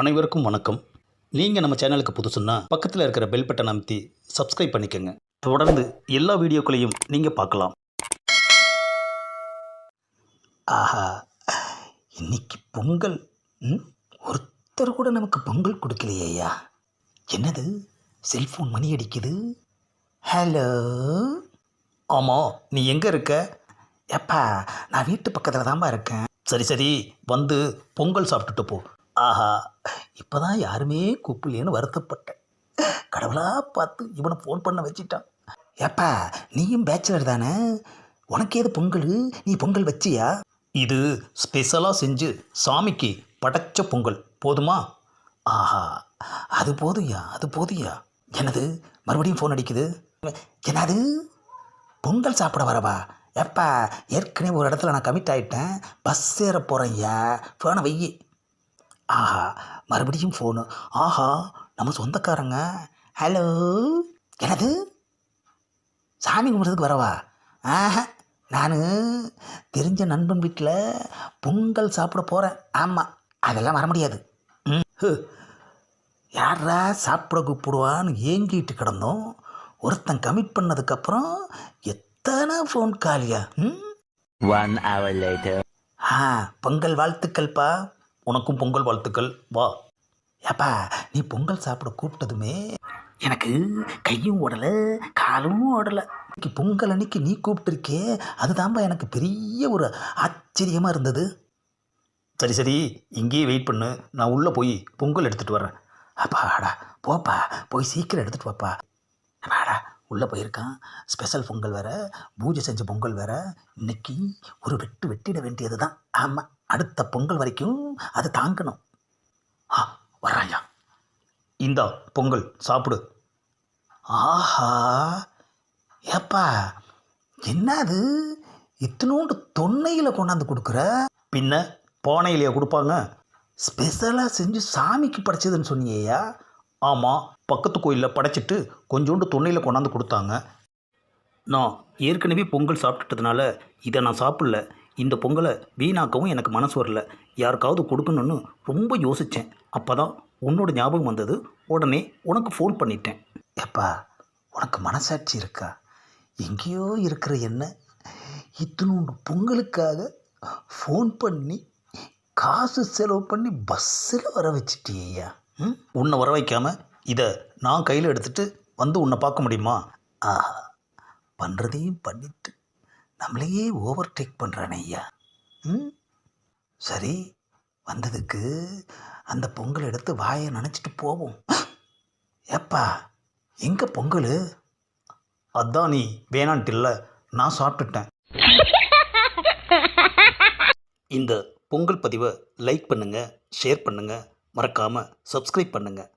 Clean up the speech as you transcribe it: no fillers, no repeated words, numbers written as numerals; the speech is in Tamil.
அனைவருக்கும் வணக்கம். நீங்கள் நம்ம சேனலுக்கு புதுசுன்னா பக்கத்தில் இருக்கிற பெல் பட்டன் அமைத்தி சப்ஸ்கிரைப் பண்ணிக்கோங்க. தொடர்ந்து எல்லா வீடியோக்களையும் நீங்கள் பார்க்கலாம். ஆஹா, இன்னைக்கு பொங்கல். ஒருத்தர் கூட நமக்கு பொங்கல் கொடுக்கலையா? என்னது, செல்ஃபோன் மணி அடிக்குது. ஹலோ. ஆமாம், நீ எங்கே இருக்க? எப்பா, நான் வீட்டு பக்கத்தில் தான்ப்பா இருக்கேன். சரி சரி, வந்து பொங்கல் சாப்பிட்டுட்டு போ. ஆஹா, இப்போ தான் யாருமே கூப்பிடலேன்னு வருத்தப்பட்டேன். கடவுளாக பார்த்து இவனை ஃபோன் பண்ண வச்சிட்டான். ஏப்பா, நீயும் பேச்சுலர் தானே? உனக்கு ஏது பொங்கல்? நீ பொங்கல் வச்சியா? இது ஸ்பெஷலாக செஞ்சு சாமிக்கு படைச்ச பொங்கல், போதுமா? ஆஹா, அது போதுயா, அது போதுயா. என்னது, மறுபடியும் ஃபோன் அடிக்குது? என்னது, பொங்கல் சாப்பிட வரவா? எப்பா, ஏற்கனவே ஒரு இடத்துல நான் கமிட் ஆகிட்டேன், பஸ் ஏற போகிறேன்யா, ஃபோனை வையி. ஆஹா, மறுபடியும் ஃபோனு. ஆஹா, நம்ம சொந்தக்காரங்க. ஹலோ. என்னது, சாமி கும்பிட்றதுக்கு வரவா? ஆஹா, நான் தெரிஞ்ச நண்பன் வீட்டில் பொங்கல் சாப்பிட போகிறேன். ஆமாம், அதெல்லாம் வர முடியாது. யாரா சாப்பிட கூப்பிடுவான்னு ஏங்கிட்டு கிடந்தோம். ஒருத்தன் கமிட் பண்ணதுக்கப்புறம் எத்தனை ஃபோன் காலியா? 1 hour later. பொங்கல் வாழ்த்துக்கள்ப்பா. உனக்கும் பொங்கல் வாழ்த்துக்கள். வா. ஏப்பா, நீ பொங்கல் சாப்பிட கூப்பிட்டதுமே எனக்கு கையும் ஓடலை, காலும் ஓடலை. இன்னைக்கு பொங்கல் அன்னைக்கு நீ கூப்பிட்டுருக்கே, அதுதான்ப்பா எனக்கு பெரிய ஒரு ஆச்சரியமாக இருந்தது. சரி சரி, இங்கேயே வெயிட் பண்ணு, நான் உள்ளே போய் பொங்கல் எடுத்துகிட்டு வரேன். அப்பாடா, போப்பா, போய் சீக்கிரம் எடுத்துகிட்டு வாப்பா. அப்பாடா, உள்ளே போயிருக்கான். ஸ்பெஷல் பொங்கல் வேறு, பூஜை செஞ்ச பொங்கல் வேறு. இன்னைக்கு ஒரு வெட்டிட வேண்டியது தான். ஆமாம், அடுத்த பொங்கல் வரைக்கும் அது தாங்கணும். வர்றாயா, இந்தா பொங்கல் சாப்பிடு. ஆஹா, ஏப்பா, என்னது இத்தினோண்டு தொன்னையில் கொண்டாந்து கொடுக்குற? பின்ன பானையிலையா கொடுப்பாங்க? ஸ்பெஷலாக செஞ்சு சாமிக்கு படைச்சதுன்னு சொன்னியா? ஆமாம், பக்கத்து கோயிலில் படைச்சிட்டு கொஞ்சோண்டு தொன்னையில் கொண்டாந்து கொடுத்தாங்க. நான் ஏற்கனவே பொங்கல் சாப்பிட்டுட்டதுனால இதை நான் சாப்பிடல. இந்த பொங்கலை வீணாக்கவும் எனக்கு மனசு வரல. யாருக்காவது கொடுக்கணுன்னு ரொம்ப யோசித்தேன். அப்போ தான் உன்னோட ஞாபகம் வந்தது. உடனே உனக்கு ஃபோன் பண்ணிட்டேன். எப்பா, உனக்கு மனசாட்சி இருக்கா? எங்கேயோ இருக்கிற என்ன இத்தினோண்டு பொங்கலுக்காக ஃபோன் பண்ணி காசு செலவு பண்ணி பஸ்ஸில் வர வச்சிட்டியா? உன்னை வர வைக்காமல் இதை நான் கையில் எடுத்துகிட்டு வந்து உன்னை பார்க்க முடியுமா? ஆஹா, பண்ணுறதையும் பண்ணிட்டு நம்மளையே ஓவர்டேக் பண்ணுறானே ஐயா. சரி, வந்ததுக்கு அந்த பொங்கல் எடுத்து வாயை நினச்சிட்டு போவோம். ஏப்பா, எங்கே பொங்கல்? அதான் நீ வேணான்ட்டு இல்லை, நான் சாப்பிட்டுட்டேன். இந்த பொங்கல் பதிவை லைக் பண்ணுங்கள், ஷேர் பண்ணுங்கள், மறக்காமல் சப்ஸ்கிரைப் பண்ணுங்கள்.